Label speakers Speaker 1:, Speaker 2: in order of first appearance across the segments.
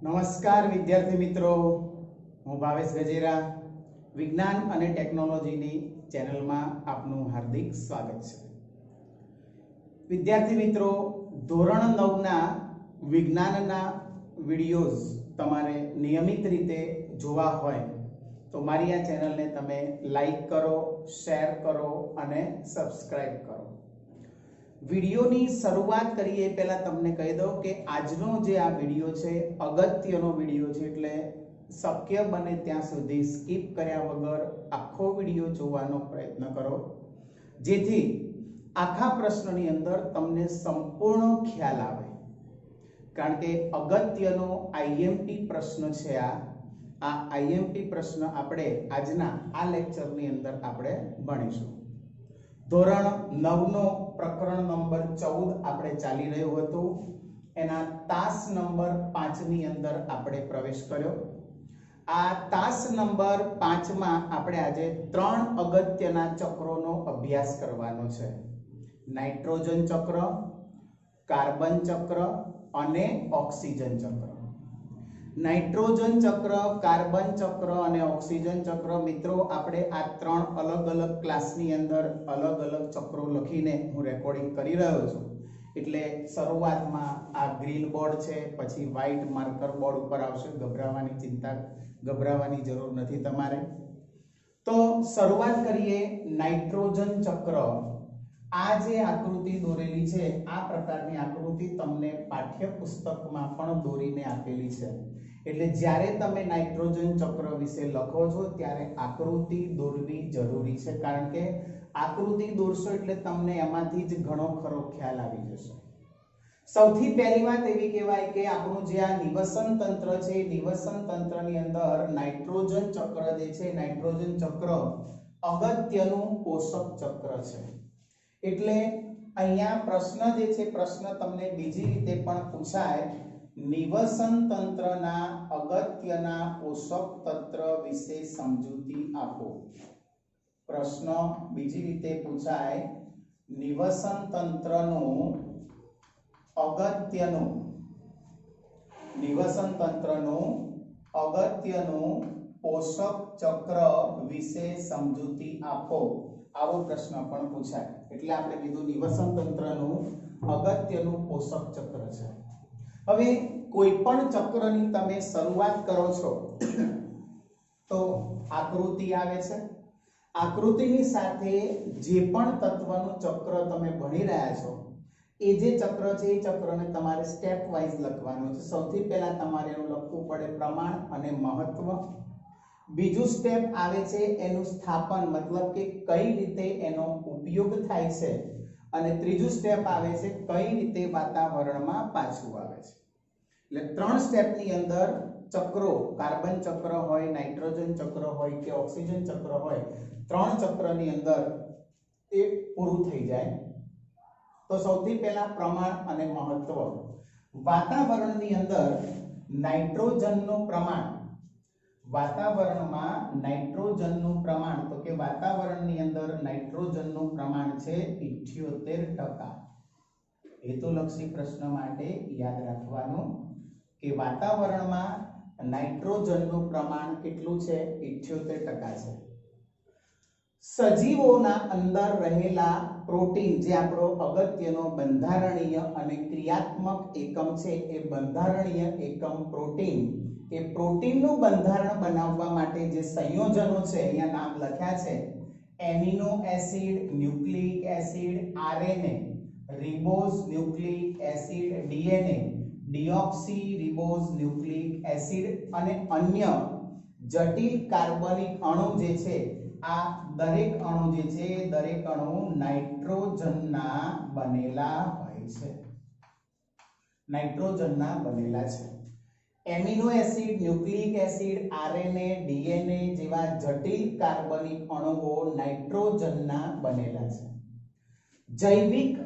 Speaker 1: નમસ્કાર વિદ્યાર્થી મિત્રો, હું ભાવેશ ગજેરા વિજ્ઞાન અને ટેકનોલોજીની ચેનલમાં આપનું હાર્દિક સ્વાગત છે. વિદ્યાર્થી મિત્રો, ધોરણ 9ના વિજ્ઞાનના વિડિયોઝ તમારે નિયમિત રીતે જોવા હોય તો મારી આ ચેનલને તમે લાઈક કરો, શેર કરો અને સબસ્ક્રાઇબ કરો. વિડિયોની શરૂઆત કરીએ પહેલા તમને કહી દઉં કે આજનો જે આ વિડિયો છે અગત્યનો વિડિયો છે, એટલે શક્ય બને ત્યાં સુધી સ્કીપ કર્યા વગર આખો વિડિયો જોવાનો પ્રયત્ન કરો, જેથી આખા પ્રશ્નની અંદર તમને સંપૂર્ણ ખ્યાલ આવે. કારણ કે અગત્યનો આઈએમપી પ્રશ્ન છે. આ આઈએમપી પ્રશ્ન આપણે આજના આ લેક્ચરની અંદર આપણે ભણીશું. ધોરણ 9નો પ્રકરણ નંબર 14 આપણે ચાલી રહ્યું હતું. એના તાસ નંબર 5ની અંદર આપણે પ્રવેશ કર્યો. આ તાસ નંબર 5માં આપણે આજે 3 અગત્યના ચક્રોનો અભ્યાસ કરવાનો છે. નાઇટ્રોજન ચક્ર, કાર્બન ચક્ર અને ઓક્સિજન ચક્ર. નાઇટ્રોજન ચક્ર, કાર્બન ચક્ર અને ઓક્સિજન ચક્ર, મિત્રો આપણે આ 3 અલગ અલગ ક્લાસની અંદર અલગ અલગ ચક્રો લખીને હું રેકોર્ડિંગ કરી રહ્યો છું. એટલે શરૂઆતમાં આ ગ્રીન બોર્ડ છે, પછી વ્હાઇટ માર્કર બોર્ડ ઉપર આવશે. ગભરાવાની જરૂર નથી તમારે. તો શરૂઆત કરીએ. નાઇટ્રોજન ચક્ર, આ જે આકૃતિ દોરેલી છે, આ પ્રકારની આકૃતિ તમને પાઠ્યપુસ્તકમાં પણ દોરીને આપેલી છે. એટલે જ્યારે તમે નાઇટ્રોજન ચક્ર વિશે લખો છો ત્યારે આકૃતિ દોરવી જરૂરી છે, કારણ કે આકૃતિ દોરશો એટલે તમને એમાંથી જ ઘણો ખરો ખ્યાલ આવી જશે. સૌથી પહેલી વાત એવી કહેવાય કે આપણું જે આ નિવસન તંત્ર છે, નિવસન તંત્રની અંદર નાઇટ્રોજન ચક્ર જે છે, નાઇટ્રોજન ચક્ર અગત્યનું પોષક ચક્ર છે. એટલે અહીંયા પ્રશ્ન જે છે, પ્રશ્ન તમને બીજી રીતે પણ પૂછાય, નિવસન તંત્રના અગત્યના પોષક તંત્ર વિશે સમજૂતી આપો. પ્રશ્ન બીજી રીતે પૂછાય, નિવસન તંત્રનું અગત્યનું પોષક ચક્ર વિશે સમજૂતી આપો. આવો પ્રશ્ન પણ પૂછાય. એટલે આપણે કીધું નિવસન તંત્રનું અગત્યનું પોષક ચક્ર છે. હવે કોઈ પણ ચક્રની તમે શરૂઆત કરો છો તો આકૃતિ આવે છે. આકૃતિની સાથે જે પણ તત્વનું ચક્ર તમે ભણી રહ્યા છો, એ જે ચક્ર છે એ ચક્રને તમારે સ્ટેપ વાઇઝ લખવાનું છે. સૌથી પહેલા તમારે એનું લખવું પડે પ્રમાણ અને મહત્વ. બીજું સ્ટેપ આવે છે એનું સ્થાપન, મતલબ કે કઈ રીતે એનો ઉપયોગ થાય છે. અને ત્રીજું સ્ટેપ આવે છે કઈ રીતે વાતાવરણમાં પાછું આવે છે. એટલે 3 સ્ટેપની અંદર ચક્રો, કાર્બન ચક્ર હોય, નાઇટ્રોજન ચક્ર હોય કે ઓક્સિજન ચક્ર હોય, 3 ચક્રની અંદર એ પૂરું થઈ જાય. તો સૌથી પહેલા પ્રમાણ અને મહત્વ. વાતાવરણની અંદર નાઇટ્રોજનનું પ્રમાણ, વાતાવરણમાં નાઇટ્રોજનનું પ્રમાણ, તો કે વાતાવરણની અંદર નાઇટ્રોજનનું પ્રમાણ છે 78%. હેતુલક્ષી પ્રશ્ન માટે યાદ રાખવાનું કે વાતાવરણમાં નાઇટ્રોજનનું પ્રમાણ કેટલું છે? 78% છે. સજીવોના અંદર રહેલા પ્રોટીન, જે આપણો અગત્યનો બંધારણીય અને ક્રિયાત્મક એકમ છે, એ બંધારણીય એકમ પ્રોટીન, એ પ્રોટીનનું બંધારણ બનાવવા માટે જે સંયોજનો છે, અહીંયા નામ લખ્યા છે: amino acid, nucleic acid, RNA, ribose nucleic acid, DNA, deoxy ribose nucleic acid અને અન્ય જટિલ કાર્બનિક અણુ જે છે, આ દરેક અણુ જે છે, દરેક અણુ નાઇટ્રોજનના બનેલા હોય છે. નાઇટ્રોજનના બનેલા છે. Amino acid, nucleic acid, RNA, DNA જેવા જટિલ કાર્બનિક અણુઓ નાઇટ્રોજનના બનેલા છે. જૈવિક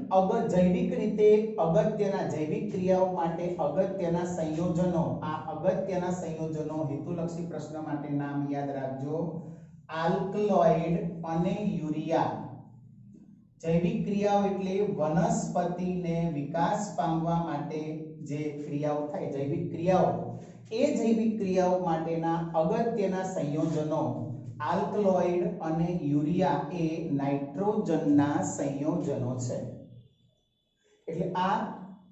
Speaker 1: રીતે અગત્યના, જૈવિક ક્રિયાઓ માટે અગત્યના સંયોજનો, આ અગત્યના સંયોજનો હેતુલક્ષી પ્રશ્ન માટે નામ યાદ રાખજો: આલ્કલોઇડ અને યુરિયા. જૈવિક ક્રિયાઓ એટલે વનસ્પતિને વિકાસ પામવા માટે જે ક્રિયાઓ થાય, જૈવિક ક્રિયાઓ, એ જૈવિક ક્રિયાઓ માટેના અગત્યના સંયોજનો આલ્કલોઇડ અને યુરિયા એ નાઇટ્રોજનના સંયોજનો છે. એટલે આ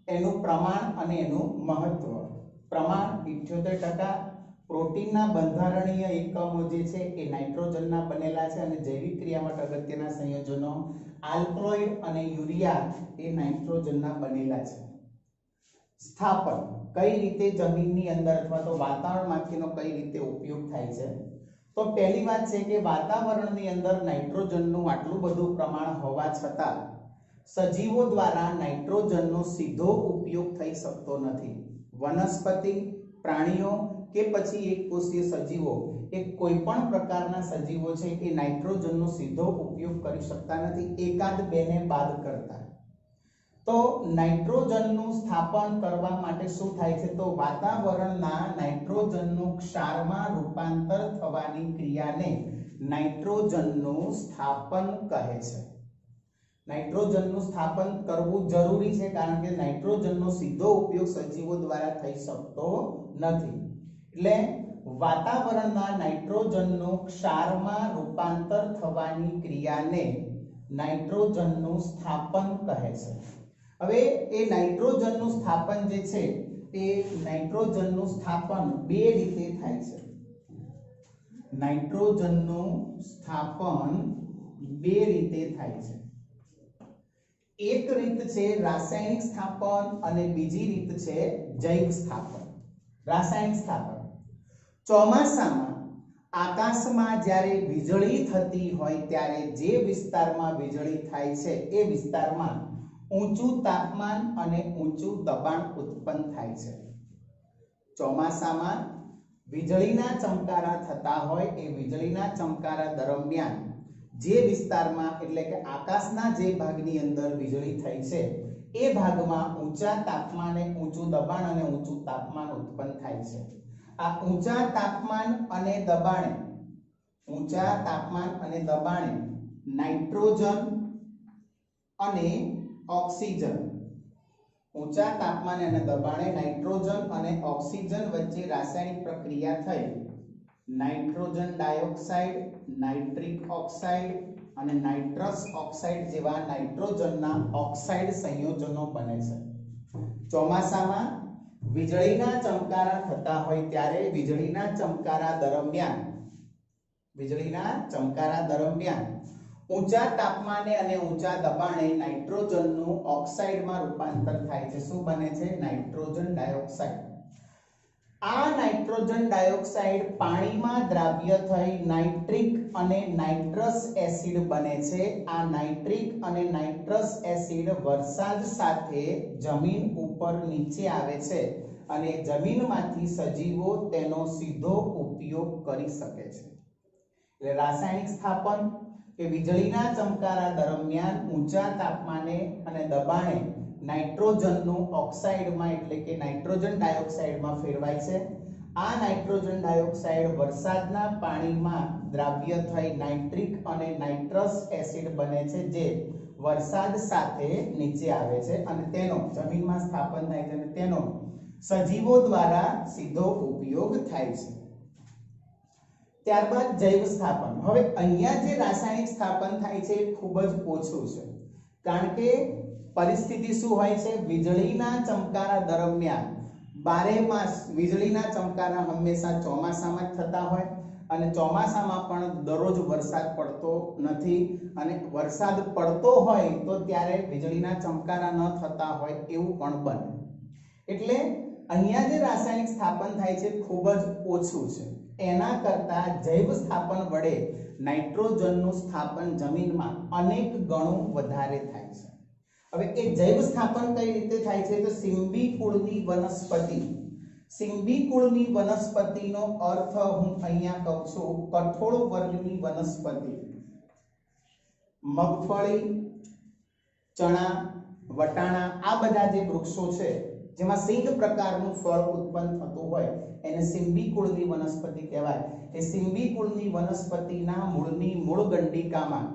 Speaker 1: એનું પ્રમાણ અને એનું મહત્વ. પ્રમાણ 78%, પ્રોટીનના બંધારણીય એકમો જે છે એ નાઇટ્રોજનના બનેલા છે અને જૈવિક ક્રિયા માટે અગત્યના સંયોજનો આલ્કલોઇડ અને યુરિયા એ નાઇટ્રોજનના બનેલા છે. સ્થાપન કઈ રીતે જમીનની અંદર અથવા તો વાતાવરણમાંથીનો કઈ રીતે ઉપયોગ થાય છે? તો પહેલી વાત છે કે વાતાવરણની અંદર નાઇટ્રોજનનું આટલું બધું પ્રમાણ હોવા છતાં સજીવો દ્વારા નાઇટ્રોજનનો સીધો ઉપયોગ થઈ શકતો નથી. વનસ્પતિ, પ્રાણીઓ કે પછી એકકોષીય સજીવો, એ કોઈ પણ પ્રકારના સજીવો છે એ નાઇટ્રોજનનો સીધો ઉપયોગ કરી શકતા નથી, એકાદ બેને બાદ કરતા. તો નાઇટ્રોજનનું સ્થાપન કરવા માટે શું થાય છે? તો વાતાવરણના નાઇટ્રોજનનું ક્ષારમાં રૂપાંતર થવાની ક્રિયાને નાઇટ્રોજનનું સ્થાપન કહે છે. નાઇટ્રોજનનું સ્થાપન કરવું જરૂરી છે કારણ કે નાઇટ્રોજનનો સીધો ઉપયોગ સજીવો દ્વારા થઈ શકતો નથી. એટલે વાતાવરણના નાઇટ્રોજનનું ક્ષારમાં રૂપાંતર થવાની ક્રિયાને નાઇટ્રોજનનું સ્થાપન કહે છે. હવે એ નાઇટ્રોજનનું સ્થાપન જે છે એ નાઇટ્રોજનનું સ્થાપન બે રીતે થાય છે. નાઇટ્રોજનનું સ્થાપન બે રીતે થાય છે. એક રીત છે રાસાયણિક સ્થાપન અને બીજી રીત છે જૈવ સ્થાપન. રાસાયણિક સ્થાપન ચોમાસામાં આકાશમાં જ્યારે વીજળી થતી હોય ત્યારે જે વિસ્તારમાં વીજળી થાય છે એ વિસ્તારમાં ઊંચું તાપમાન અને ઊંચું દબાણ ઉત્પન્ન થાય છે. ચોમાસામાં વીજળીના ચમકારા થતા હોય એ વીજળીના ચમકારા દરમિયાન જે વિસ્તારમાં એટલે કે આકાશના જે ભાગની અંદર વીજળી થઈ છે એ ભાગમાં ઊંચા તાપમાને ઊંચું દબાણ અને ઊંચું તાપમાન ઉત્પન્ન થાય છે. આ ઊંચા તાપમાન અને દબાણે નાઇટ્રોજન અને ઓક્સિજન, ઊંચા તાપમાને અને દબાણે નાઇટ્રોજન અને ઓક્સિજન વચ્ચે રાસાયણિક પ્રક્રિયા થઈ નાઇટ્રોજન ડાયોક્સાઇડ, નાઇટ્રિક ઓક્સાઇડ અને નાઇટ્રસ ઓક્સાઇડ જેવા નાઇટ્રોજનના ઓક્સાઇડ સંયોજનો બને છે. ચોમાસામાં વીજળીના ચમકારા થતા હોય ત્યારે વીજળીના ચમકારા દરમિયાન ઊંચા તાપમાને અને ઊંચા દબાણે નાઇટ્રોજનનું ઓક્સાઇડમાં રૂપાંતર થાય છે. શું બને છે? Nitrogen dioxide. આ નાઇટ્રોજન ડાયોક્સાઇડ પાણીમાં દ્રાવ્ય થઈ નાઇટ્રિક અને નાઇટ્રસ એસિડ બને છે. આ નાઇટ્રિક અને નાઇટ્રસ એસિડ વરસાદ સાથે જમીન ઉપર નીચે આવે છે અને જમીનમાંથી સજીવો તેનો સીધો ઉપયોગ કરી શકે છે. એટલે રાસાયણિક સ્થાપન કે વીજળીના ચમકારા દરમિયાન ઊંચા તાપમાને અને દબાણે નાઇટ્રોજનનું ઓક્સાઇડમાં એટલે કે નાઇટ્રોજન ડાયોક્સાઇડમાં ફેરવાય છે. આ નાઇટ્રોજન ડાયોક્સાઇડ વરસાદના પાણીમાં દ્રાવ્ય થઈ નાઇટ્રિક અને નાઇટ્રસ એસિડ બને છે જે વરસાદ સાથે નીચે આવે છે અને તેનો જમીનમાં સ્થાપન થાય છે અને તેનો સજીવો દ્વારા સીધો ઉપયોગ થાય છે. ત્યારબાદ જૈવ સ્થાપન. હવે અહીંયા જે રાસાયણિક સ્થાપન થાય છે એ ખૂબ જ ઓછું છે કારણ કે પરિસ્થિતિ શું હોય છે? વીજળીના ચમકારા દરમિયાન બારે માસ વીજળીના ચમકારા હંમેશા ચોમાસામાં જ થતા હોય અને ચોમાસામાં પણ દરરોજ વરસાદ પડતો નથી અને વરસાદ પડતો હોય તો ત્યારે વીજળીના ચમકારા ન થતા હોય એવું પણ બને. એટલે અહીંયા જે રાસાયણિક સ્થાપન થાય છે ખૂબ જ ઓછું છે. એના કરતા જૈવ સ્થાપન વડે નાઇટ્રોજનનું સ્થાપન જમીનમાં અનેક ગણું વધારે થાય છે. હવે એ જૈવ સ્થાપન કઈ રીતે થાય છે? તો સિમ્બી કુળની વનસ્પતિનો અર્થ હું અહીંયા કહું છું કઠોળ વર્ગની વનસ્પતિ. મગફળી, ચણા, વટાણા આ બધા જે વૃક્ષો છે જેમાં સિંગ પ્રકારનું ફળ ઉત્પન્ન થતું હોય એને સિમ્બી કુળની વનસ્પતિ કહેવાય. એ સિમ્બી કુળની વનસ્પતિના મૂળની મૂળ ગંડિકામાં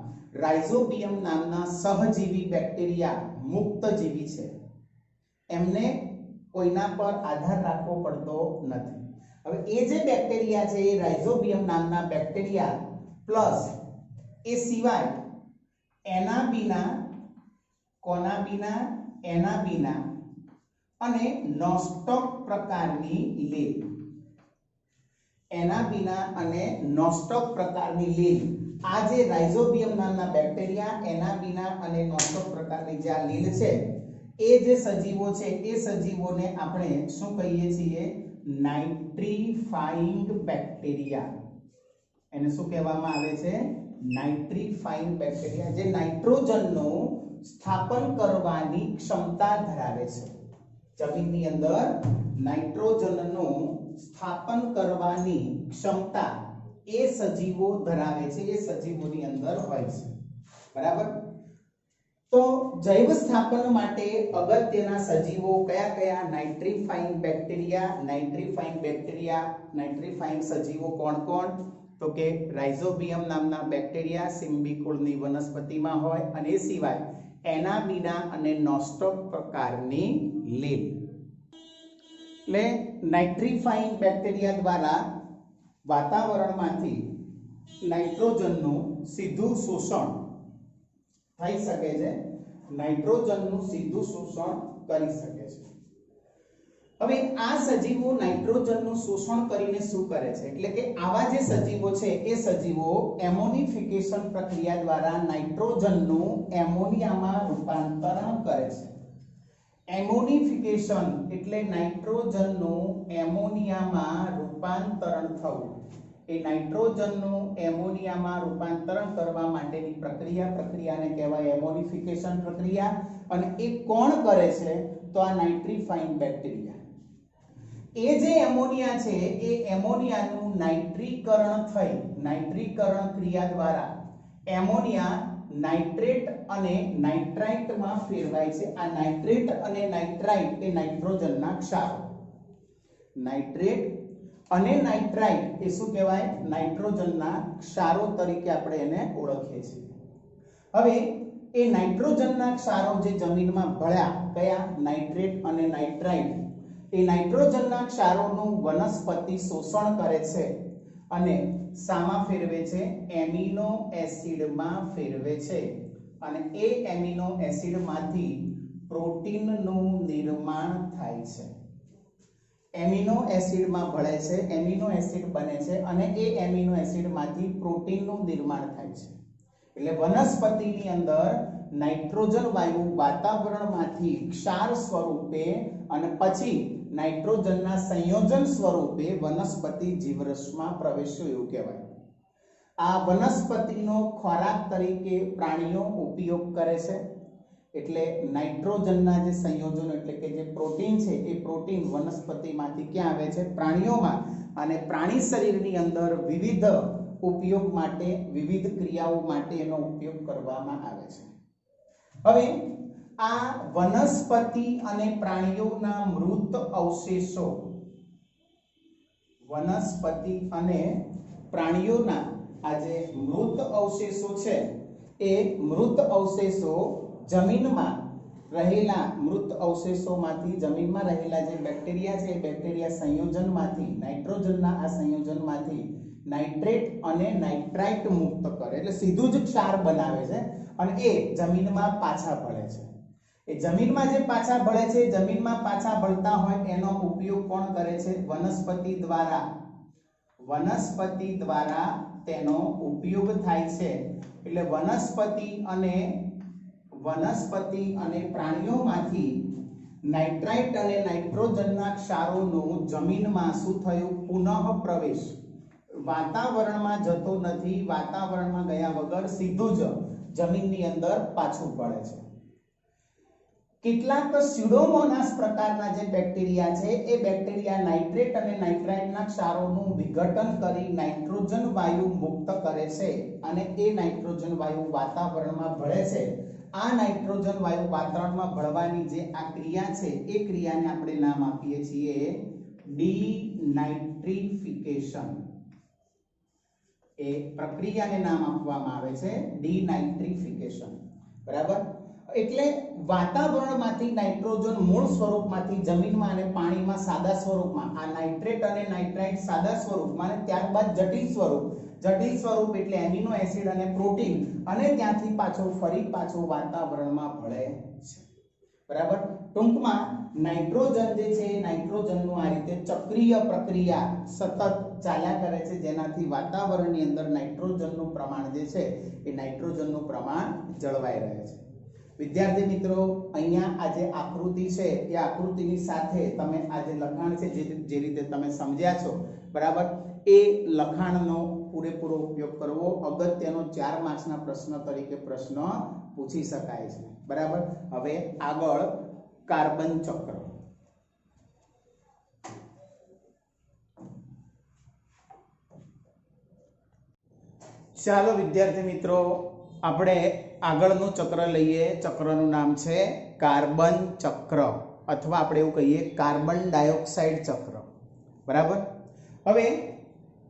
Speaker 1: રાઇઝોબિયમ નામના સહજીવી બેક્ટેરિયા મુક્તજીવી છે. એમને કોઈના પર આધાર રાખવો પડતો નથી. હવે એ જે બેક્ટેરિયા છે એ રાઇઝોબિયમ નામના બેક્ટેરિયા પ્લસ એ સિવાય એના બીના, કોના બીના, એના બીના અને નોસ્ટોક પ્રકારની લીલ, એના બીના અને નોસ્ટોક પ્રકારની લીલ, આ જે રાઇઝોબિયમ નામના બેક્ટેરિયા, એના બીના અને નોસ્ટોક પ્રકારની જે આ લીલ છે એ જે સજીવો છે એ સજીવોને આપણે શું કહીએ છીએ? નાઇટ્રીફાઇંગ બેક્ટેરિયા. એને શું કહેવામાં આવે છે? નાઇટ્રીફાઇંગ બેક્ટેરિયા, જે નાઇટ્રોજનનું સ્થાપન કરવાની ક્ષમતા ધરાવે છે. જમીનની અંદર નાઇટ્રોજનનું સ્થાપન કરવાની ક્ષમતા એ સજીવો ધરાવે છે, એ સજીવોની અંદર હોય છે. બરાબર? તો જૈવ સ્થાપન માટે અગત્યના સજીવો કયા કયા? નાઇટ્રીફાઇંગ બેક્ટેરિયા. નાઇટ્રીફાઇંગ સજીવો કોણ કોણ? તો કે રાઇઝોબિયમ નામના બેક્ટેરિયા સિમ્બિકુળની વનસ્પતિમાં હોય, અને એ સિવાય એનાબીના અને નોસ્ટોક પ્રકારની લીલ. એટલે નાઇટ્રીફાઇંગ બેક્ટેરિયા દ્વારા વાતાવરણમાંથી નાઇટ્રોજનનું સીધું શોષણ થઈ શકે છે, નાઇટ્રોજનનું સીધું શોષણ કરી શકે છે. હવે આ સજીવો નાઇટ્રોજનનું શોષણ કરીને શું કરે છે? એટલે કે આવા જે સજીવો છે એ સજીવો એમોનિફિકેશન પ્રક્રિયા દ્વારા નાઇટ્રોજનનું એમોનિયામાં રૂપાંતરણ કરે છે. એમોનિફિકેશન એટલે નાઇટ્રોજનનું એમોનિયામાં રૂપાંતરણ થવું. એ નાઇટ્રોજનનું એમોનિયામાં રૂપાંતરણ કરવા માટેની પ્રક્રિયાને કહેવાય એમોનિફિકેશન પ્રક્રિયા. અને એ કોણ કરે છે? તો આ નાઇટ્રીફાઇંગ બેક્ટેરિયા. એ જે એમોનિયા છે એ એમોનિયાનું નાઇટ્રીકરણ થઈ, નાઇટ્રીકરણ ક્રિયા દ્વારા એમોનિયા નાઇટ્રેટ અને નાઇટ્રાઇટમાં ફેરવાય છે. આ નાઇટ્રેટ અને નાઇટ્રાઇટ એ નાઇટ્રોજનના ક્ષારો. નાઇટ્રેટ અને નાઇટ્રાઇટ એ શું કહેવાય? નાઇટ્રોજનના ક્ષારો તરીકે આપણે એને ઓળખીએ છીએ. હવે એ નાઇટ્રોજનના ક્ષારો જે જમીનમાં ભળ્યા, કયા? નાઇટ્રેટ અને નાઇટ્રાઇટ. એ નાઇટ્રોજનના ક્ષારોનું વનસ્પતિ શોષણ કરે છે અને શામાં ફેરવે છે? એમિનો એસિડમાં ફેરવે છે. અને એ એમિનો એસિડમાંથી પ્રોટીનનું નિર્માણ થાય છે. એમિનો એસિડમાં ભળે છે, એમિનો એસિડ બને છે અને એ એમિનો એસિડમાંથી પ્રોટીનનું નિર્માણ થાય છે. એટલે વનસ્પતિની અંદર નાઇટ્રોજન વાયુ વાતાવરણમાંથી ક્ષાર સ્વરૂપે અને પછી નાઇટ્રોજનના સંયોજન સ્વરૂપે વનસ્પતિ જીવરસમાં પ્રવેશ્યો એવું કહેવાય. આ વનસ્પતિનો ખોરાક તરીકે પ્રાણીઓ ઉપયોગ કરે છે. એટલે નાઇટ્રોજનના જે સંયોજનો એટલે કે જે પ્રોટીન છે એ પ્રોટીન વનસ્પતિમાંથી ક્યાં આવે છે? પ્રાણીઓમાં. અને પ્રાણી શરીરની અંદર વિવિધ ઉપયોગ માટે, વિવિધ ક્રિયાઓ માટે એનો ઉપયોગ કરવામાં આવે છે. હવે આ વનસ્પતિ અને પ્રાણીઓના મૃત અવશેષો, વનસ્પતિ અને પ્રાણીઓના આ જે મૃત અવશેષો છે એ મૃત અવશેષો જમીનમાં રહેલા મૃત અવશેષોમાંથી જમીનમાં રહેલા જે બેક્ટેરિયા છે એ બેક્ટેરિયા સંયોજનમાંથી નાઇટ્રોજનના આ સંયોજનમાંથી નાઇટ્રેટ અને નાઇટ્રાઇટ મુક્ત કરે, એટલે સીધું જ ક્ષાર બનાવે છે અને એ જમીનમાં પાછા ભળે છે. એ જમીનમાં જે પાછા ભળે છે, જમીનમાં પાછા ભળતા હોય એનો ઉપયોગ કોણ કરે છે? વનસ્પતિ દ્વારા. વનસ્પતિ દ્વારા તેનો ઉપયોગ થાય છે. એટલે વનસ્પતિ અને પ્રાણીઓમાંથી નાઇટ્રાઇટ અને નાઇટ્રોજનના ક્ષારોનું જમીનમાં શું થયું? પુનઃ પ્રવેશ. વાતાવરણમાં જતો નથી, વાતાવરણમાં ગયા વગર સીધું જ જમીનની અંદર પાછું પડે છે. કેટલાક સ્યુડોમોનાસ પ્રકારના જે બેક્ટેરિયા છે એ બેક્ટેરિયા નાઇટ્રેટ અને નાઇટ્રાઇટના ક્ષારોનું વિઘટન કરી નાઇટ્રોજન વાયુ મુક્ત કરે છે અને એ નાઇટ્રોજન વાયુ વાતાવરણમાં ભળે છે. આ નાઇટ્રોજન વાયુ વાતાવરણમાં ભળવાની જે આ ક્રિયા છે એ ક્રિયાને આપણે નામ આપીએ છીએ ડીનાઇટ્રિફિકેશન. એ પ્રક્રિયાને નામ આપવામાં આવે છે ડીનાઇટ્રિફિકેશન. બરાબર? એટલે વાતાવરણમાંથી નાઇટ્રોજન મૂળ સ્વરૂપમાંથી જમીનમાં અને પાણીમાં સાદા સ્વરૂપમાં, આ નાઇટ્રેટ અને નાઇટ્રાઇટ સાદા સ્વરૂપમાં અને ત્યારબાદ જટિલ સ્વરૂપ એટલે એમિનો એસિડ અને પ્રોટીન, અને ત્યાંથી ફરી પાછો વાતાવરણમાં ભળે છે. બરાબર. ટૂંકમાં નાઇટ્રોજન જે છે એ નાઇટ્રોજનનું આ રીતે ચક્રીય પ્રક્રિયા સતત ચાલ્યા કરે છે, જેનાથી વાતાવરણની અંદર નાઇટ્રોજનનું પ્રમાણ જે છે એ નાઇટ્રોજનનું પ્રમાણ જળવાઈ રહે છે. વિદ્યાર્થી મિત્રો, અહીંયા આ જે આકૃતિ છે એ આકૃતિની સાથે તમે આ જે લખાણ છે જે રીતે તમે સમજ્યા છો, બરાબર, એ લખાણનો પૂરેપૂરો ઉપયોગ કરવો. અગત્યનો 4 માર્ક્સના પ્રશ્ન તરીકે પ્રશ્ન પૂછી શકાય છે. બરાબર. હવે આગળ કાર્બન ચક્ર. ચાલો વિદ્યાર્થી મિત્રો, આપણે આગળનું ચક્ર લઈએ. ચક્રનું નામ છે કાર્બન ચક્ર, અથવા આપણે એવું કહીએ કાર્બન ડાયોક્સાઇડ ચક્ર. બરાબર. હવે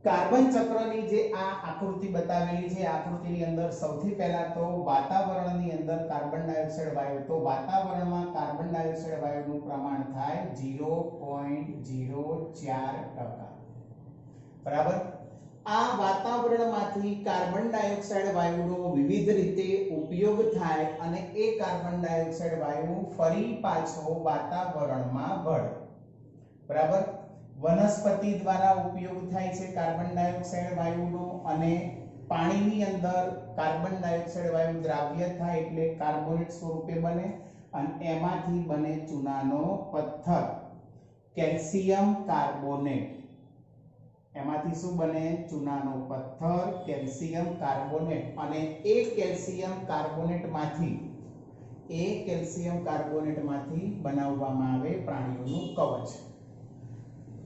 Speaker 1: કાર્બન ચક્રની જે આ આકૃતિ બતાવેલી છે, આકૃતિની અંદર સૌથી પહેલા તો વાતાવરણની અંદર કાર્બન ડાયોક્સાઇડ વાયુ, તો વાતાવરણમાં કાર્બન ડાયોક્સાઇડ વાયુનું પ્રમાણ થાય 0.04%. બરાબર. આ વાતાવરણમાંથી કાર્બન ડાયોક્સાઇડ વાયુનો વિવિધ રીતે ઉપયોગ થાય અને એ કાર્બન ડાયોક્સાઇડ વાયુ ફરી પાછો વાતાવરણમાં ભળે. બરાબર. વનસ્પતિ દ્વારા ઉપયોગ થાય છે કાર્બન ડાયોક્સાઇડ વાયુનો, અને પાણીની અંદર કાર્બન ડાયોક્સાઇડ વાયુ દ્રાવ્ય થાય એટલે કાર્બોનેટ સ્વરૂપે બને, અને એમાંથી બને ચૂનાનો પથ્થર, કેલ્શિયમ કાર્બોનેટ. એમાંથી શું બને? ચૂનાનો પથ્થર, કેલ્શિયમ કાર્બોનેટ. અને એ કેલ્શિયમ કાર્બોનેટમાંથી બનાવવામાં આવે પ્રાણીઓનું કવચ.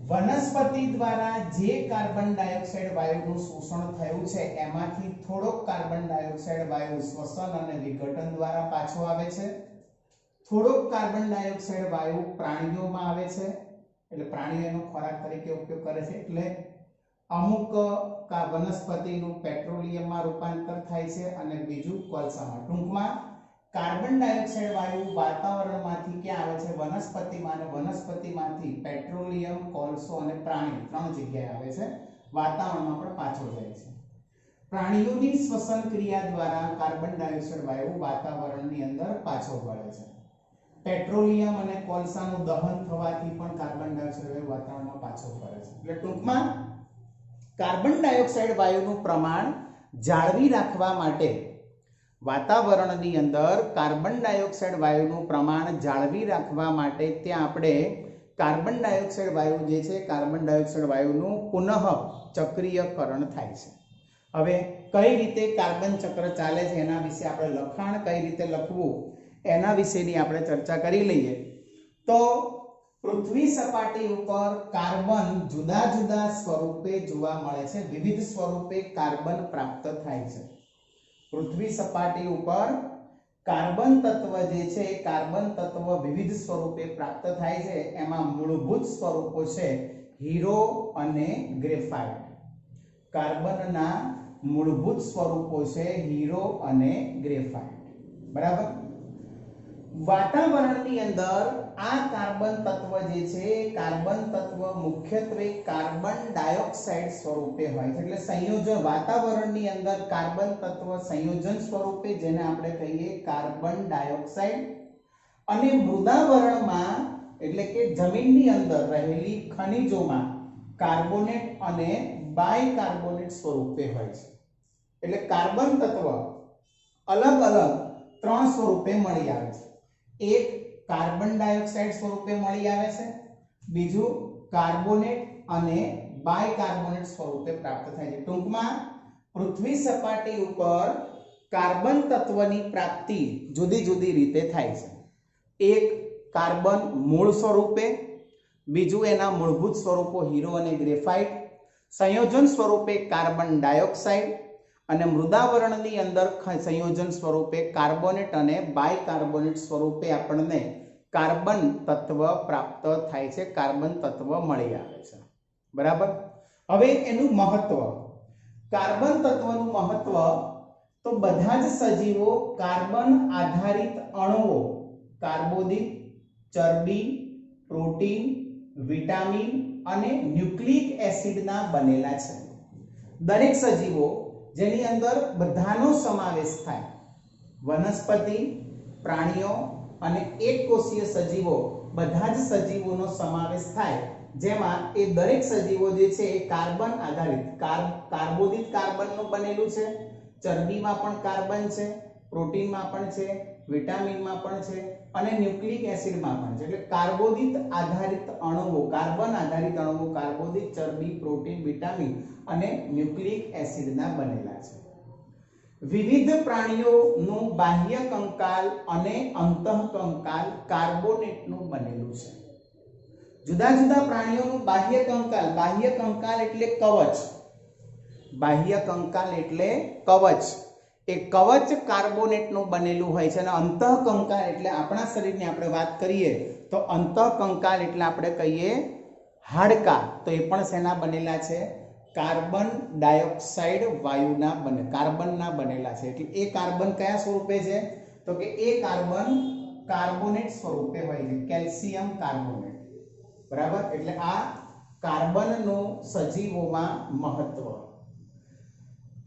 Speaker 1: વનસ્પતિ દ્વારા જે કાર્બન ડાયોક્સાઇડ વાયુનું શોષણ થયું છે એમાંથી થોડોક કાર્બન ડાયોક્સાઇડ વાયુ શ્વસન અને વિઘટન દ્વારા પાછો આવે છે. થોડોક કાર્બન ડાયોક્સાઇડ વાયુ પ્રાણીઓમાં આવે છે, એટલે પ્રાણીઓ એનો ખોરાક તરીકે ઉપયોગ કરે છે. એટલે અમુક વનસ્પતિનું પેટ્રોલિયમમાં રૂપાંતર થાય છે અને બીજું કોલસામાં. ટૂંકમાં કાર્બન ડાયોક્સાઇડ વાયુ વાતાવરણમાંથી ક્યાં આવે છે? વનસ્પતિમાં, અને વનસ્પતિમાંથી પેટ્રોલિયમ, કોલસો અને પ્રાણી 3 જગ્યાએ આવે છે. વાતાવરણમાં પણ પાછો જાય છે. પ્રાણીઓની શ્વસન ક્રિયા દ્વારા કાર્બન ડાયોક્સાઇડ વાયુ વાતાવરણની અંદર પાછો ભળે છે. પેટ્રોલિયમ અને કોલસાનું દહન થવાથી પણ કાર્બન ડાયોક્સાઇડ વાયુ વાતાવરણમાં પાછો ફરે છે. એટલે ટૂંકમાં કાર્બન ડાયોક્સાઇડ વાયુનું પ્રમાણ જાળવી રાખવા માટે, વાતાવરણની અંદર કાર્બન ડાયોક્સાઇડ વાયુનું પ્રમાણ જાળવી રાખવા માટે ત્યાં આપણે કાર્બન ડાયોક્સાઇડ વાયુ જે છે, કાર્બન ડાયોક્સાઇડ વાયુનું પુનઃ ચક્રીયકરણ થાય છે. હવે કઈ રીતે કાર્બન ચક્ર ચાલે છે એના વિશે આપણે લખાણ કઈ રીતે લખવું એના વિશેની આપણે ચર્ચા કરી લઈએ. તો પૃથ્વી સપાટી ઉપર કાર્બન જુદા જુદા સ્વરૂપે જોવા મળે છે, વિવિધ સ્વરૂપે કાર્બન પ્રાપ્ત થાય છે. પૃથ્વી સપાટી ઉપર કાર્બન તત્વ જે છે, કાર્બન તત્વ વિવિધ સ્વરૂપે પ્રાપ્ત થાય છે. એમાં મૂળભૂત સ્વરૂપો છે હીરો અને ગ્રેફાઇટ. કાર્બનના મૂળભૂત સ્વરૂપો છે હીરો અને ગ્રેફાઇટ. બરાબર. વાતાવરણની અંદર આ કાર્બન તત્વ જે છે, કાર્બન તત્વ મુખ્યત્વે કાર્બન ડાયોક્સાઇડ સ્વરૂપે હોય છે. એટલે સંયોજન, વાતાવરણની અંદર કાર્બન તત્વ સંયોજન સ્વરૂપે, જેને આપણે કહીએ કાર્બન ડાયોક્સાઇડ, અને મૃદાવરણમાં એટલે કે જમીનની અંદર રહેલી ખનિજોમાં કાર્બોનેટ અને બાયકાર્બોનેટ સ્વરૂપે હોય છે. એટલે કાર્બન તત્વ અલગ અલગ 3 સ્વરૂપે મળી આવે છે. એક કાર્બન ડાયોક્સાઇડ સ્વરૂપે મળી આવે છે, બીજું કાર્બોનેટ અને બાયકાર્બોનેટ સ્વરૂપે પ્રાપ્ત થાય છે. ટૂંકમાં પૃથ્વી સપાટી ઉપર કાર્બન તત્વની પ્રાપ્તિ જુદી જુદી રીતે થાય છે. એક કાર્બન મૂળ સ્વરૂપે, બીજું એના મૂળભૂત સ્વરૂપો હીરો અને ગ્રેફાઇટ, સંયોજન સ્વરૂપે કાર્બન ડાયોક્સાઇડ, અને મૃદાવરણની અંદર સંયોજન સ્વરૂપે કાર્બોનેટ અને બાયકાર્બોનેટ સ્વરૂપે આપણને કાર્બન તત્વ પ્રાપ્ત થાય છે, કાર્બન તત્વ મળી આવે છે. બરાબર. હવે એનું મહત્વ, કાર્બન તત્વનું મહત્વ તો બધા જ સજીવો કાર્બન આધારિત અણુઓ કાર્બોદિત, ચરબી, પ્રોટીન, વિટામિન અને ન્યુક્લિક એસિડના બનેલા છે. દરેક સજીવો જેની અંદર બધાનો સમાવેશ થાય, વનસ્પતિ, પ્રાણીઓ અને એકકોષીય સજીવો, બધા જ સજીવોનો સમાવેશ થાય, જેમાં એ દરેક સજીવો જે છે એ કાર્બન આધારિત કાર્બોદિત કાર્બનનું બનેલું છે, ચરબીમાં પણ કાર્બન છે, પ્રોટીનમાં પણ છે, વિટામિનમાં પણ છે અને ન્યુક્લિક એસિડમાં પણ છે. એટલે કાર્બોદિત આધારિત અણુઓ, કાર્બન આધારિત અણુઓ કાર્બોદિત, ચરબી, પ્રોટીન, વિટામિન અને ન્યુક્લિક એસિડના બનેલા છે. વિવિધ પ્રાણીઓનું બાહ્ય કંકાલ અને અંતઃકંકાલ કાર્બોનેટનું બનેલું છે. જુદા જુદા પ્રાણીઓનું બાહ્ય કંકાલ એટલે કવચ, બાહ્ય કંકાલ એટલે કવચ, એ કવચ કાર્બોનેટનું બનેલું હોય છે અને અંતઃકંકાલ એટલે આપણા શરીરની આપણે વાત કરીએ તો અંતઃકંકાલ એટલે આપણે કહીએ હાડકા, તો એ પણ શેના બનેલા છે? કાર્બન ડાયોક્સાઇડ વાયુના કાર્બનના બનેલા છે. એટલે એ કાર્બન કયા સ્વરૂપે છે? તો કે એ કાર્બન કાર્બોનેટ સ્વરૂપે હોય છે, કેલ્શિયમ કાર્બોનેટ. બરાબર, એટલે આ કાર્બનનું સજીવોમાં મહત્વ.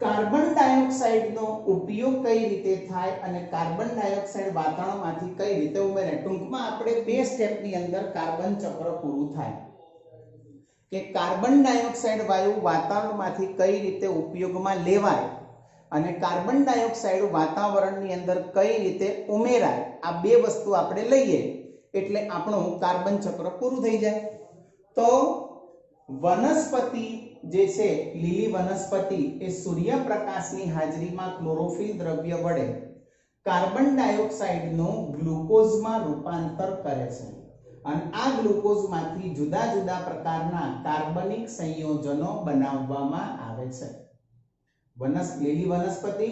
Speaker 1: કાર્બન ડાયોક્સાઇડનો ઉપયોગ કઈ રીતે થાય અને કાર્બન ડાયોક્સાઇડ વાતાવરણમાંથી કઈ રીતે ઉમેરાય? ટૂંકમાં આપણે બે સ્ટેપની અંદર કાર્બન ચક્ર પૂરું થાય કે કાર્બન ડાયોક્સાઇડ વાયુ વાતાવરણમાંથી કઈ રીતે ઉપયોગમાં લેવાય અને કાર્બન ડાયોક્સાઇડ વાતાવરણની અંદર કઈ રીતે ઉમેરાય. આ બે વસ્તુ આપણે લઈએ એટલે આપણું કાર્બન ચક્ર પૂરું થઈ જાય. તો વનસ્પતિ જે છે, લીલી વનસ્પતિ, એ સૂર્યપ્રકાશની હાજરીમાં ક્લોરોફિલ દ્રવ્ય વડે કાર્બન ડાયોક્સાઇડનું ગ્લુકોઝમાં રૂપાંતર કરે છે અને આ ગ્લુકોઝમાંથી જુદા જુદા પ્રકારના કાર્બનિક સંયોજનો બનાવવામાં આવે છે. લીલી વનસ્પતિ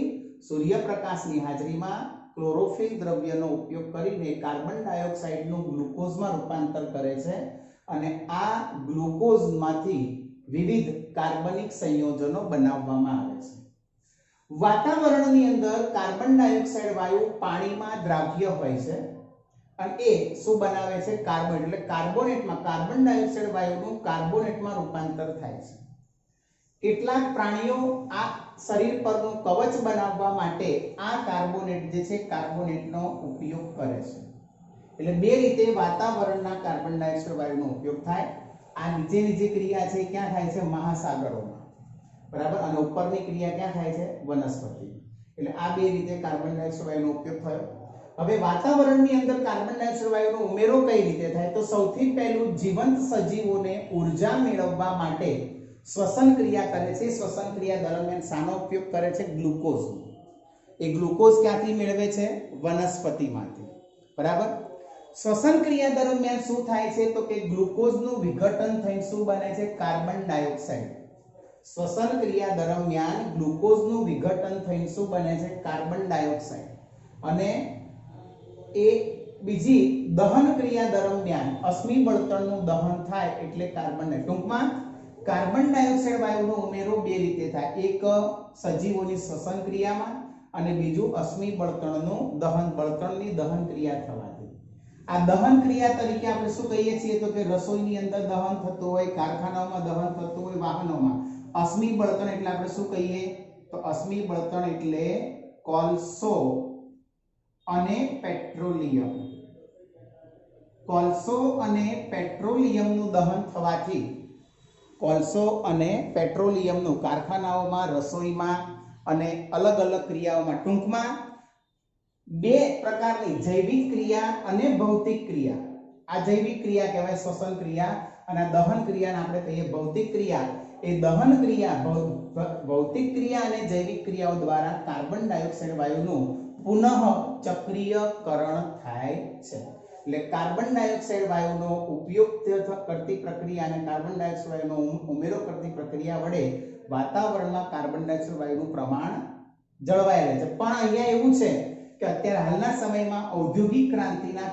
Speaker 1: સૂર્યપ્રકાશની હાજરીમાં ક્લોરોફિલ દ્રવ્યનો ઉપયોગ કરીને કાર્બન ડાયોક્સાઇડનું ગ્લુકોઝમાં રૂપાંતર કરે છે અને આ ગ્લુકોઝમાંથી વિવિધ કાર્બનિક સંયોજનો બનાવવામાં આવે છે. વાતાવરણની અંદર કાર્બન ડાયોક્સાઇડ વાયુ પાણીમાં દ્રાવ્ય હોય છે અને એ શું બનાવે છે? કાર્બન, એટલે કાર્બોનેટમાં કાર્બન ડાયોક્સાઇડ વાયુનું કાર્બોનેટમાં રૂપાંતર થાય છે. કેટલાક પ્રાણીઓ આ શરીર પરનું કવચ બનાવવા માટે આ કાર્બોનેટ જે છે કાર્બોનેટનો ઉપયોગ કરે છે. એટલે બે રીતે વાતાવરણના કાર્બન ડાયોક્સાઇડ વાયુનો ઉપયોગ થાય. આ નીચેની જે ક્રિયા છે ક્યાં થાય છે? મહાસાગરોમાં. બરાબર, અને ઉપરની ક્રિયા ક્યાં થાય છે? વનસ્પતિ. એટલે આ બે રીતે કાર્બન ડાયોક્સાઇડ વાયુનો ઉપયોગ થયો. હવે વાતાવરણની અંદર કાર્બન ડાયોક્સાઇડ વાયુનો ઉમેરો કઈ રીતે થાય? તો સૌથી પહેલું જીવંત સજીવોને ઉર્જા મેળવવા માટે શ્વસન ક્રિયા કરે છે. શ્વસન ક્રિયા દરમિયાન શાનો ઉપયોગ કરે છે? ગ્લુકોઝ. એ ગ્લુકોઝ ક્યાંથી મેળવે છે? વનસ્પતિમાંથી. બરાબર, શ્વસન ક્રિયા દરમિયાન શું થાય છે? તો કે ગ્લુકોઝનું વિઘટન થઈને શું બને છે? Carbon dioxide. શ્વસન ક્રિયા દરમિયાન ગ્લુકોઝનું વિઘટન થઈને શું બને છે? Carbon dioxide. અને એ બીજી દહન ક્રિયા દરમિયાન અશ્મિ બળતણનું દહન થાય એટલે કાર્બન. ટૂંકમાં કાર્બન ડાયોક્સાઇડ વાયુનો ઉમેરો બે રીતે થાય, એક સજીવોની શ્વસન ક્રિયામાં અને બીજું અશ્મિ બળતણનું દહન, બળતણની દહન ક્રિયા થવાથી. આ દહન ક્રિયા તરીકે આપણે શું કહીએ છીએ? તો કે રસોઈની અંદર દહન થતું હોય, કારખાનાઓમાં દહન થતું હોય, વાહનોમાં. અશ્મિ બળતણ એટલે આપણે શું કહીએ? તો અશ્મિ બળતણ એટલે કોલસો અને પેટ્રોલિયમ. કોલસો અને પેટ્રોલિયમનું દહન થવાથી, કોલસો અને પેટ્રોલિયમનું કારખાનાઓમાં, રસોઈમાં અને અલગ અલગ ક્રિયાઓમાં, ટૂંકમાં બે પ્રકારની જૈવિક ક્રિયા અને ભૌતિક ક્રિયા. આ જૈવિક ક્રિયા કહેવાય શ્વસન ક્રિયા અને દહન ક્રિયાને આપણે કહીએ ભૌતિક ક્રિયા. એ દહન ક્રિયા, ભૌતિક ક્રિયા અને જૈવિક ક્રિયાઓ દ્વારા કાર્બન ડાયોક્સાઇડ વાયુનું પુનઃ ચક્રીયકરણ થાય છે. એટલે કાર્બન ડાયોક્સાઇડ વાયુનો ઉપયોગ કરતી પ્રક્રિયા અને કાર્બન ડાયોક્સાઇડ વાયુનો ઉમેરો કરતી પ્રક્રિયા વડે વાતાવરણમાં કાર્બન ડાયોક્સાઇડ વાયુનું પ્રમાણ જળવાઈ રહે છે. પણ અહીંયા એવું છે કે અત્યારે હાલના સમયમાં ઔદ્યોગિક ક્રાંતિના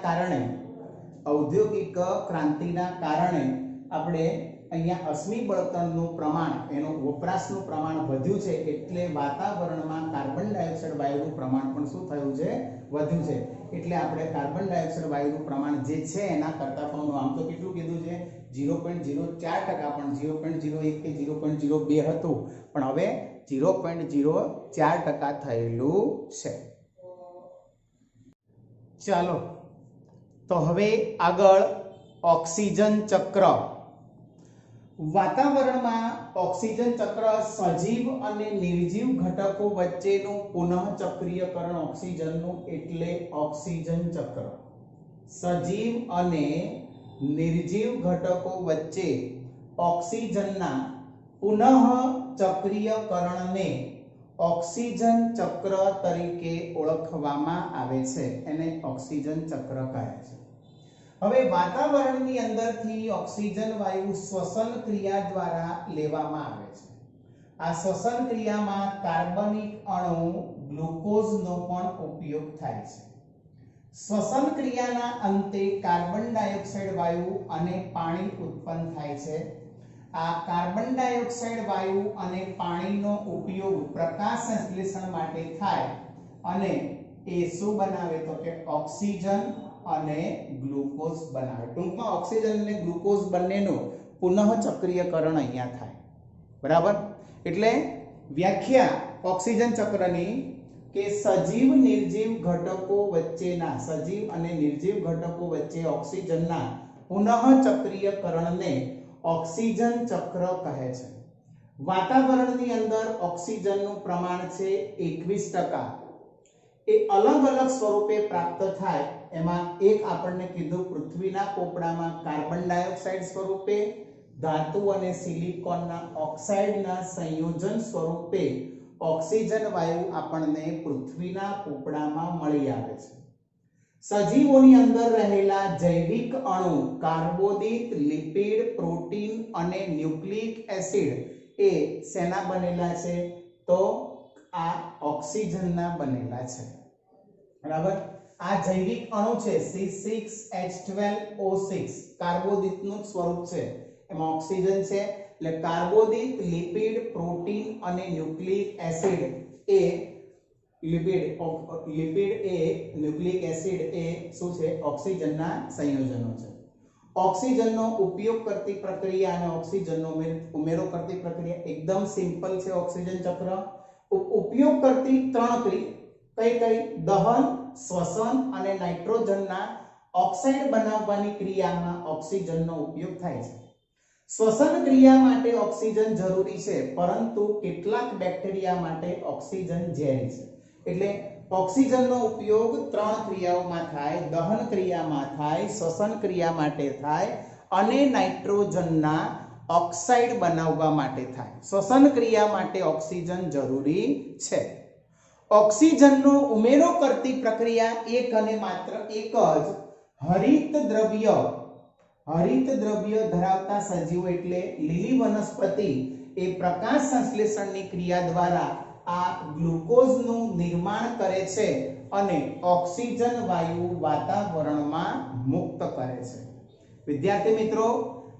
Speaker 1: કારણે આપણે અહીંયા અશ્મિ બળતણનું પ્રમાણ એનો વપરાશનું પ્રમાણ વધ્યું છે એટલે વાતાવરણમાં કાર્બન ડાયોક્સાઇડ વાયુનું પ્રમાણ પણ શું થયું છે વધ્યું છે એટલે આપણે કાર્બન ડાયોક્સાઇડ વાયુનું પ્રમાણ જે છે એના કરતા પણ આમ તો કેટલું કીધું છે 0.04% પણ 0.01 કે 0.02 હતું પણ હવે 0.04% થયેલું છે। ચાલો તો હવે આગળ ઓક્સિજન ચક્ર। વાતાવરણમાં ઓક્સિજન ચક્ર સજીવ અને નિર્જીવ ઘટકો વચ્ચેનું પુનઃચક્રીયકરણ ઓક્સિજનનું એટલે ઓક્સિજન ચક્ર। સજીવ અને નિર્જીવ ઘટકો વચ્ચે ઓક્સિજનના પુનઃચક્રીયકરણને ઓક્સિજન ચક્ર તરીકે ઓળખવામાં આવે છે, એને ઓક્સિજન ચક્ર કહે છે। હવે વાતાવરણની અંદરથી ઓક્સિજન વાયુ શ્વસન ક્રિયા દ્વારા લેવામાં આવે છે। આ શ્વસન ક્રિયામાં કાર્બનિક અણુ ગ્લુકોઝનો પણ ઉપયોગ થાય છે। શ્વસન ક્રિયાના અંતે કાર્બન ડાયોક્સાઇડ વાયુ અને પાણી ઉત્પન્ન થાય છે। આ કાર્બન ડાયોક્સાઇડ વાયુ અને પાણીનો ઉપયોગ પ્રકાશ સંશ્લેષણ માટે થાય અને એ શું બનાવે તો કે ઓક્સિજન અને ગ્લુકોઝ બનાવે। ટૂંકમાં ઓક્સિજન અને ગ્લુકોઝ બંનેનું પુનઃચક્રીયકરણ અહીંયા થાય। બરાબર, એટલે વ્યાખ્યા ઓક્સિજન ચક્રની કે સજીવ નિર્જીવ ઘટકો વચ્ચેના સજીવ અને નિર્જીવ ઘટકો વચ્ચે ઓક્સિજનના પુનઃચક્રીયકરણને ઓક્સિજન ચક્ર કહે છે। વાતાવરણની અંદર ઓક્સિજનનું પ્રમાણ છે 21%। એ અલગ અલગ સ્વરૂપે પ્રાપ્ત થાય એમાં એક આપણને કીધું પૃથ્વીના પોપડામાં કાર્બન ડાયોક્સાઇડ સ્વરૂપે, ધાતુ અને સિલિકોનના ઓક્સાઇડના સંયોજન સ્વરૂપે ઓક્સિજન વાયુ આપણને પૃથ્વીના પોપડામાં મળી આવે છે। સજીવોની અંદર રહેલા જૈવિક અણુ કાર્બોદિત, લિપિડ, પ્રોટીન અને ન્યુક્લિક એસિડ એ શેના બનેલા છે તો આ ઓક્સિજનના બનેલા છે। બરાબર, આ જૈવિક અણુ છે C6H12O6 કાર્બોદિતનું સ્વરૂપ છે, એમાં ઓક્સિજન છે એટલે કાર્બોદિત, લિપિડ, પ્રોટીન અને ન્યુક્લિક એસિડ એ લિપિડ એ ન્યુક્લિક એસિડ એ શું છે ઓક્સિજનના સંયોજનો છે। ઓક્સિજનનો ઉપયોગ કરતી પ્રક્રિયા અને ઓક્સિજનનો ઉમેરો કરતી પ્રક્રિયા એકદમ સિમ્પલ છે। ઓક્સિજન ચક્ર ઉપયોગ કરતી ત્રણ ક્રિયા કઈ દહન, શ્વસન અને નાઇટ્રોજનના ઓક્સાઇડ બનાવવાની ક્રિયામાં ઓક્સિજનનો ઉપયોગ થાય છે। શ્વસન ક્રિયા માટે ઓક્સિજન જરૂરી છે પરંતુ કેટલાક બેક્ટેરિયા માટે ઓક્સિજન ઝેરી છે, એટલે ઓક્સિજનનો ઉપયોગ ત્રણ ક્રિયાઓમાં થાય, દહન ક્રિયામાં થાય, શ્વસન ક્રિયા માટે થાય અને નાઇટ્રોજનના ઓક્સાઇડ બનાવવા માટે થાય। શ્વસન ક્રિયા માટે ઓક્સિજન જરૂરી છે। ઓક્સિજનનો ઉમેરો કરતી પ્રક્રિયા એક અને માત્ર એક જ હરિત દ્રવ્ય ધરાવતા સજીવો એટલે લીલી વનસ્પતિ એ પ્રકાશ સંશ્લેષણની ક્રિયા દ્વારા આ ગ્લુકોઝનું નિર્માણ કરે છે અને ઓક્સિજન વાયુ વાતાવરણમાં મુક્ત કરે છે। વિદ્યાર્થી મિત્રો,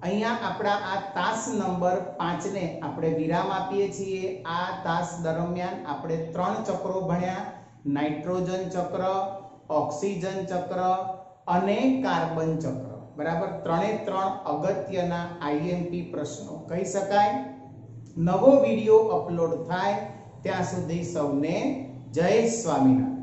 Speaker 1: અહીંયા આપણા આ તાસ નંબર 5 ને આપણે વિરામ આપીએ છીએ। આ તાસ દરમિયાન આપણે 3 ચક્રો ભણ્યા, નાઇટ્રોજન ચક્ર, ઓક્સિજન ચક્ર અને કાર્બન ચક્ર। બરાબર, ત્રણે ત્રણ અગત્યના આઈએમપી પ્રશ્નો કહી શકાય। નવો વિડિયો અપલોડ થાય ત્યાં સુધી સૌને જય સ્વામિનારાયણ।